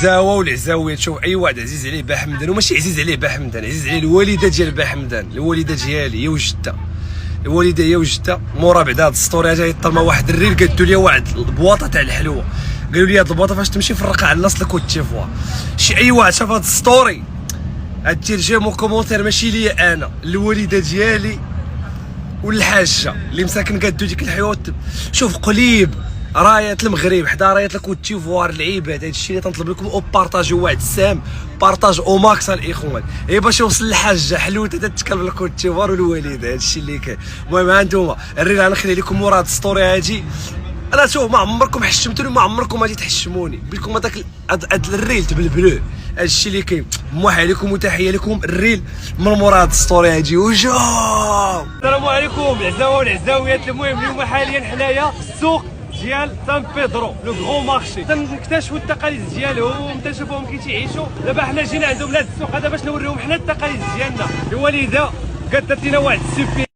العزاوه والعزاويه. شوف اي واحد عزيز عليه با حمدان، وماشي عزيز عليه با حمدان، عزيز عليه الوالده ديال با حمدان، الوالده ديالي هي وجده، الوالده هي وجده. مورا بعدا هاد السطوري جاي طلما واحد الريل قالوا لي واحد البواطه تاع الحلوه، قالوا لي هاد البواطه فاش تمشي فرقها على الناس لكوت تيفوار. شي اي واحد شاف هاد السطوري غادير جاي مو كومونتير ماشي ليا انا، الوالده ديالي والحاجه اللي مساكن قادو ديك الحيوت. شوف قليب رايه المغرب حدا رايه الكوت تيفوار العباد، هادشي اللي تنطلب لكم او بارطاجيو واحد السام، بارطاج او ماكس الاخوان، هي باش يوصل الحاجه حلوته تتكلم الكوت تيفوار والوالده. هادشي اللي كاين. المهم ها انتم الريل غنخلي لكم مورا هاد السطوري هادي. انا شوف ما عمركم حشمتوني، ما عمركم غادي تحشموني، بلكم هذاك الريل تبلبلوه. هادشي اللي كاين. موحى عليكم وتحيه لكم الريل من مورا هاد السطوري هادي. وجو السلام عليكم العزاوه والعزاويات. المهم اليوم حاليا حنايا في السوق ديال سان بيدرو لو غرو مارشي، تنكتشفوا التقاليد ديالهم، تنشوفوهم كي تيعيشوا. دابا حنا جينا عندهم لهاد السوق هذا باش نوريهم حنا التقاليد ديالنا. الوالده قالت لنا واحد السيفي